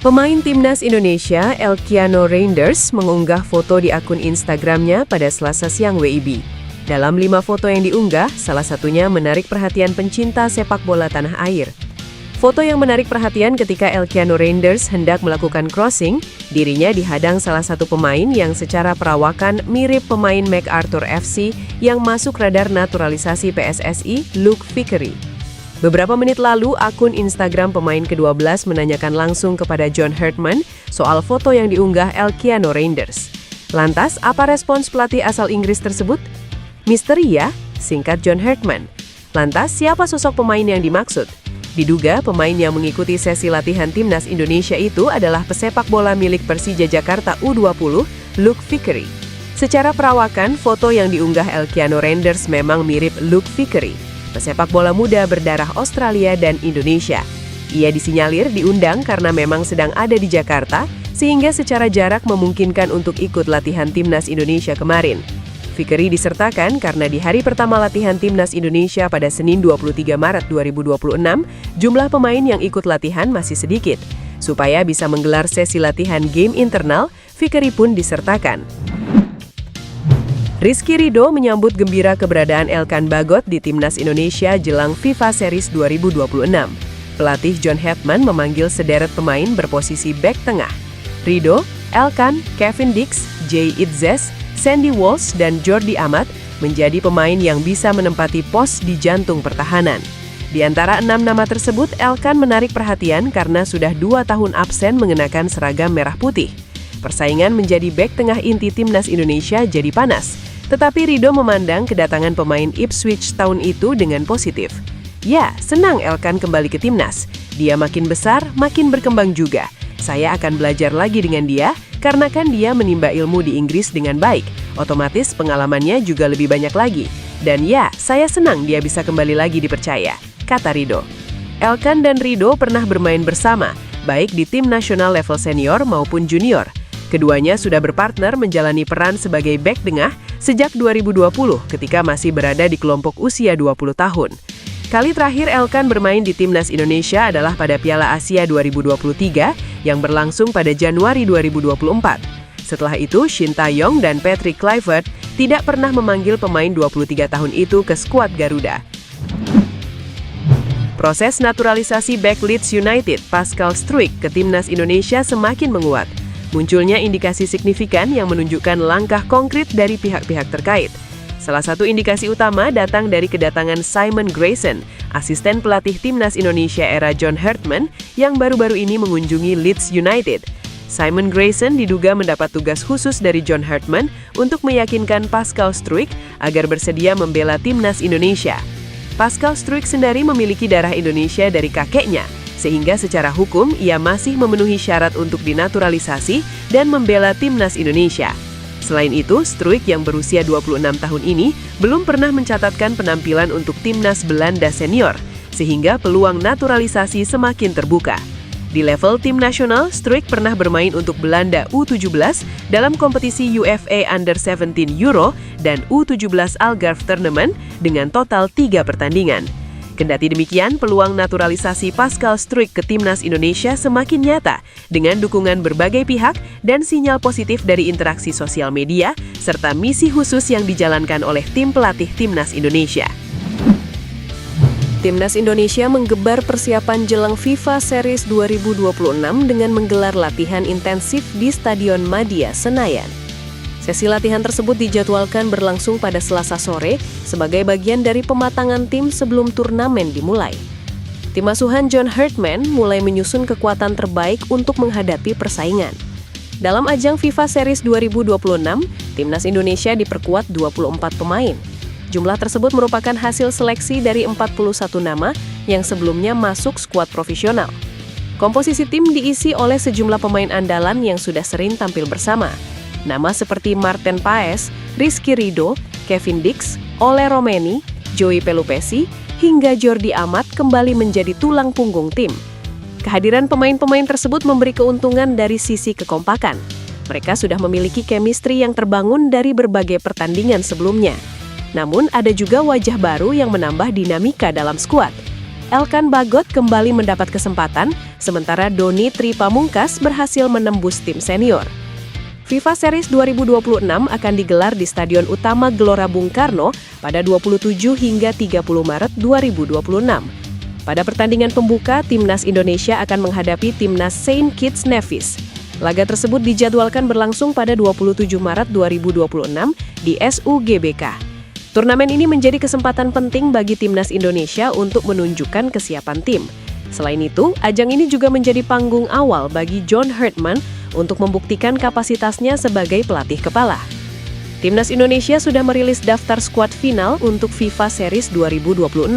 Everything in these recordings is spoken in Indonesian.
Pemain timnas Indonesia, Elkiano Reinders, mengunggah foto di akun Instagramnya pada Selasa siang WIB. Dalam 5 foto yang diunggah, salah satunya menarik perhatian pencinta sepak bola tanah air. Foto yang menarik perhatian ketika Elkiano Reinders hendak melakukan crossing, dirinya dihadang salah satu pemain yang secara perawakan mirip pemain MacArthur FC yang masuk radar naturalisasi PSSI, Luke Vickery. Beberapa menit lalu, akun Instagram pemain ke-12 menanyakan langsung kepada John Hartman soal foto yang diunggah Elkiano Reinders. Lantas, apa respons pelatih asal Inggris tersebut? Misteri ya, singkat John Hartman. Lantas, siapa sosok pemain yang dimaksud? Diduga pemain yang mengikuti sesi latihan timnas Indonesia itu adalah pesepak bola milik Persija Jakarta U20, Luke Vickery. Secara perawakan, foto yang diunggah Elkiano Reinders memang mirip Luke Vickery, pesepak bola muda berdarah Australia dan Indonesia. Ia disinyalir diundang karena memang sedang ada di Jakarta, sehingga secara jarak memungkinkan untuk ikut latihan timnas Indonesia kemarin. Vickery disertakan karena di hari pertama latihan timnas Indonesia pada Senin 23 Maret 2026, jumlah pemain yang ikut latihan masih sedikit. Supaya bisa menggelar sesi latihan game internal, Vickery pun disertakan. Rizky Ridho menyambut gembira keberadaan Elkan Bagot di timnas Indonesia jelang FIFA Series 2026. Pelatih John Hartman memanggil sederet pemain berposisi bek tengah. Ridho, Elkan, Kevin Dix, Jay Itzes, Sandy Walsh, dan Jordi Amat menjadi pemain yang bisa menempati pos di jantung pertahanan. Di antara 6 nama tersebut, Elkan menarik perhatian karena sudah 2 tahun absen mengenakan seragam merah putih. Persaingan menjadi bek tengah inti timnas Indonesia jadi panas. Tetapi Ridho memandang kedatangan pemain Ipswich tahun itu dengan positif. Ya, senang Elkan kembali ke timnas. Dia makin besar, makin berkembang juga. Saya akan belajar lagi dengan dia, karena kan dia menimba ilmu di Inggris dengan baik. Otomatis pengalamannya juga lebih banyak lagi. Dan ya, saya senang dia bisa kembali lagi dipercaya, kata Ridho. Elkan dan Ridho pernah bermain bersama, baik di tim nasional level senior maupun junior. Keduanya sudah berpartner menjalani peran sebagai bek tengah sejak 2020 ketika masih berada di kelompok usia 20 tahun. Kali terakhir Elkan bermain di timnas Indonesia adalah pada Piala Asia 2023 yang berlangsung pada Januari 2024. Setelah itu, Shin Tae-yong dan Patrick Kluivert tidak pernah memanggil pemain 23 tahun itu ke skuad Garuda. Proses naturalisasi bek Leeds United, Pascal Struijk, ke timnas Indonesia semakin menguat. Munculnya indikasi signifikan yang menunjukkan langkah konkret dari pihak-pihak terkait. Salah satu indikasi utama datang dari kedatangan Simon Grayson, asisten pelatih timnas Indonesia era John Hartman yang baru-baru ini mengunjungi Leeds United. Simon Grayson diduga mendapat tugas khusus dari John Hartman untuk meyakinkan Pascal Struijk agar bersedia membela timnas Indonesia. Pascal Struijk sendiri memiliki darah Indonesia dari kakeknya, sehingga secara hukum ia masih memenuhi syarat untuk dinaturalisasi dan membela timnas Indonesia. Selain itu, Struijk yang berusia 26 tahun ini belum pernah mencatatkan penampilan untuk timnas Belanda senior, sehingga peluang naturalisasi semakin terbuka. Di level tim nasional, Struijk pernah bermain untuk Belanda U17 dalam kompetisi UEFA Under-17 Euro dan U17 Algarve Tournament dengan total 3 pertandingan. Kendati demikian, peluang naturalisasi Pascal Struijk ke timnas Indonesia semakin nyata dengan dukungan berbagai pihak dan sinyal positif dari interaksi sosial media serta misi khusus yang dijalankan oleh tim pelatih timnas Indonesia. Timnas Indonesia menggebar persiapan jelang FIFA Series 2026 dengan menggelar latihan intensif di Stadion Madia, Senayan. Sesi latihan tersebut dijadwalkan berlangsung pada Selasa sore sebagai bagian dari pematangan tim sebelum turnamen dimulai. Tim asuhan John Hartman mulai menyusun kekuatan terbaik untuk menghadapi persaingan. Dalam ajang FIFA Series 2026, timnas Indonesia diperkuat 24 pemain. Jumlah tersebut merupakan hasil seleksi dari 41 nama yang sebelumnya masuk skuad profesional. Komposisi tim diisi oleh sejumlah pemain andalan yang sudah sering tampil bersama. Nama seperti Marten Paes, Rizky Ridho, Kevin Dix, Ole Romeni, Joey Pelupesi, hingga Jordi Amat kembali menjadi tulang punggung tim. Kehadiran pemain-pemain tersebut memberi keuntungan dari sisi kekompakan. Mereka sudah memiliki chemistry yang terbangun dari berbagai pertandingan sebelumnya. Namun ada juga wajah baru yang menambah dinamika dalam skuad. Elkan Bagot kembali mendapat kesempatan sementara Doni Tri Pamungkas berhasil menembus tim senior. FIFA Series 2026 akan digelar di Stadion Utama Gelora Bung Karno pada 27 hingga 30 Maret 2026. Pada pertandingan pembuka, Timnas Indonesia akan menghadapi Timnas Saint Kitts Nevis. Laga tersebut dijadwalkan berlangsung pada 27 Maret 2026 di SUGBK. Turnamen ini menjadi kesempatan penting bagi Timnas Indonesia untuk menunjukkan kesiapan tim. Selain itu, ajang ini juga menjadi panggung awal bagi John Herdman untuk membuktikan kapasitasnya sebagai pelatih kepala. Timnas Indonesia sudah merilis daftar skuad final untuk FIFA Series 2026.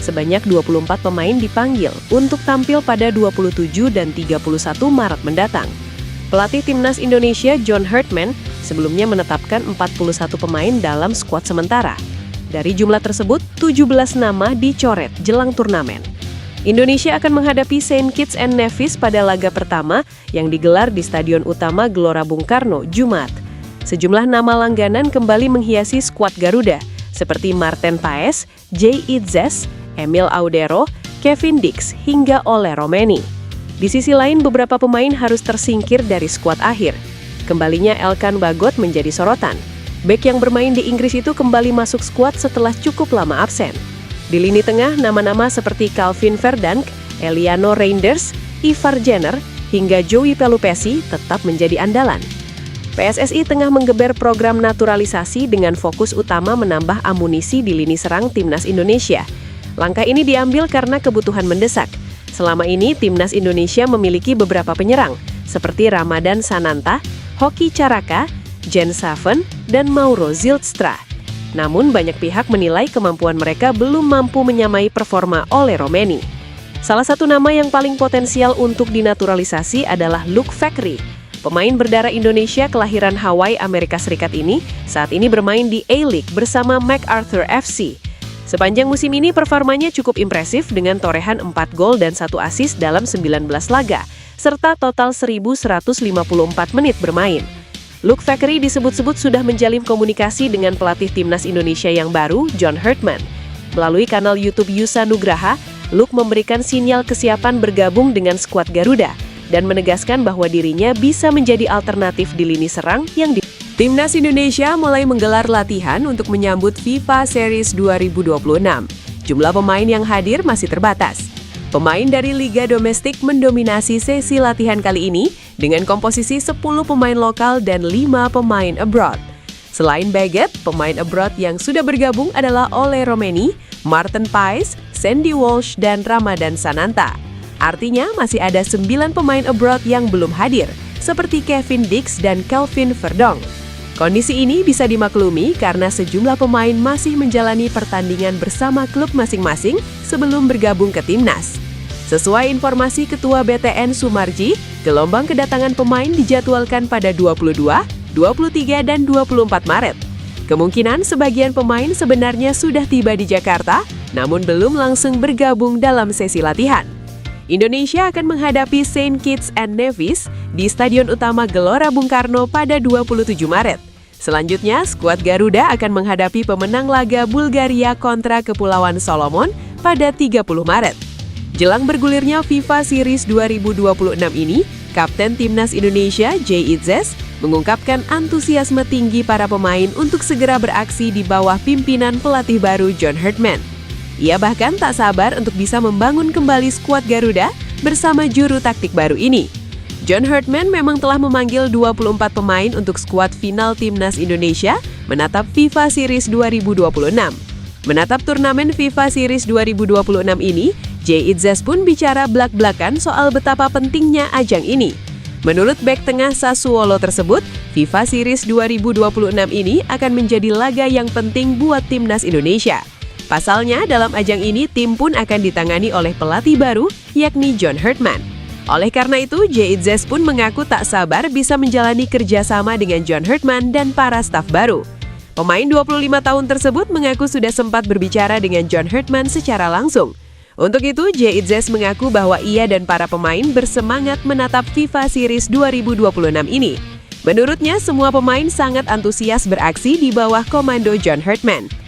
Sebanyak 24 pemain dipanggil untuk tampil pada 27 dan 31 Maret mendatang. Pelatih Timnas Indonesia John Herdman sebelumnya menetapkan 41 pemain dalam skuad sementara. Dari jumlah tersebut, 17 nama dicoret jelang turnamen. Indonesia akan menghadapi Saint Kitts and Nevis pada laga pertama yang digelar di Stadion Utama Gelora Bung Karno, Jumat. Sejumlah nama langganan kembali menghiasi skuad Garuda, seperti Marten Paes, Jay Itzes, Emil Audero, Kevin Dix, hingga Ole Romeni. Di sisi lain, beberapa pemain harus tersingkir dari skuad akhir. Kembalinya Elkan Bagot menjadi sorotan. Bek yang bermain di Inggris itu kembali masuk skuad setelah cukup lama absen. Di lini tengah, nama-nama seperti Calvin Verdonk, Eliano Reinders, Ivar Jenner, hingga Joey Pelupessy tetap menjadi andalan. PSSI tengah menggeber program naturalisasi dengan fokus utama menambah amunisi di lini serang Timnas Indonesia. Langkah ini diambil karena kebutuhan mendesak. Selama ini, Timnas Indonesia memiliki beberapa penyerang, seperti Ramadan Sananta, Hoki Caraka, Jen Saven, dan Mauro Zylstra. Namun, banyak pihak menilai kemampuan mereka belum mampu menyamai performa Ole Romeni. Salah satu nama yang paling potensial untuk dinaturalisasi adalah Luke Fackery. Pemain berdarah Indonesia kelahiran Hawaii, Amerika Serikat ini saat ini bermain di A-League bersama MacArthur FC. Sepanjang musim ini performanya cukup impresif dengan torehan 4 gol dan 1 assist dalam 19 laga, serta total 1.154 menit bermain. Luke Fackery disebut-sebut sudah menjalin komunikasi dengan pelatih Timnas Indonesia yang baru, John Herdman. Melalui kanal YouTube Yusa Nugraha, Luke memberikan sinyal kesiapan bergabung dengan skuad Garuda dan menegaskan bahwa dirinya bisa menjadi alternatif di lini serang yang di Timnas Indonesia mulai menggelar latihan untuk menyambut FIFA Series 2026. Jumlah pemain yang hadir masih terbatas. Pemain dari Liga Domestik mendominasi sesi latihan kali ini dengan komposisi 10 pemain lokal dan 5 pemain abroad. Selain Baggett, pemain abroad yang sudah bergabung adalah Ole Romeni, Marten Paes, Sandy Walsh, dan Ramadan Sananta. Artinya masih ada 9 pemain abroad yang belum hadir, seperti Kevin Dix dan Calvin Verdonk. Kondisi ini bisa dimaklumi karena sejumlah pemain masih menjalani pertandingan bersama klub masing-masing sebelum bergabung ke Timnas. Sesuai informasi Ketua BTN Sumarji, gelombang kedatangan pemain dijadwalkan pada 22, 23, dan 24 Maret. Kemungkinan sebagian pemain sebenarnya sudah tiba di Jakarta, namun belum langsung bergabung dalam sesi latihan. Indonesia akan menghadapi Saint Kitts and Nevis di Stadion Utama Gelora Bung Karno pada 27 Maret. Selanjutnya, skuad Garuda akan menghadapi pemenang laga Bulgaria kontra Kepulauan Solomon pada 30 Maret. Jelang bergulirnya FIFA Series 2026 ini, Kapten Timnas Indonesia Jay Itzes mengungkapkan antusiasme tinggi para pemain untuk segera beraksi di bawah pimpinan pelatih baru John Herdman. Ia bahkan tak sabar untuk bisa membangun kembali skuad Garuda bersama juru taktik baru ini. John Herdman memang telah memanggil 24 pemain untuk skuad final Timnas Indonesia menatap FIFA Series 2026. Menatap turnamen FIFA Series 2026 ini, Jay Itzes pun bicara blak-blakan soal betapa pentingnya ajang ini. Menurut bek tengah Sassuolo tersebut, FIFA Series 2026 ini akan menjadi laga yang penting buat Timnas Indonesia. Pasalnya, dalam ajang ini tim pun akan ditangani oleh pelatih baru, yakni John Herdman. Oleh karena itu, Jay Itzes pun mengaku tak sabar bisa menjalani kerjasama dengan John Herdman dan para staf baru. Pemain 25 tahun tersebut mengaku sudah sempat berbicara dengan John Herdman secara langsung. Untuk itu, Jay Itzes mengaku bahwa ia dan para pemain bersemangat menatap FIFA Series 2026 ini. Menurutnya, semua pemain sangat antusias beraksi di bawah komando John Herdman.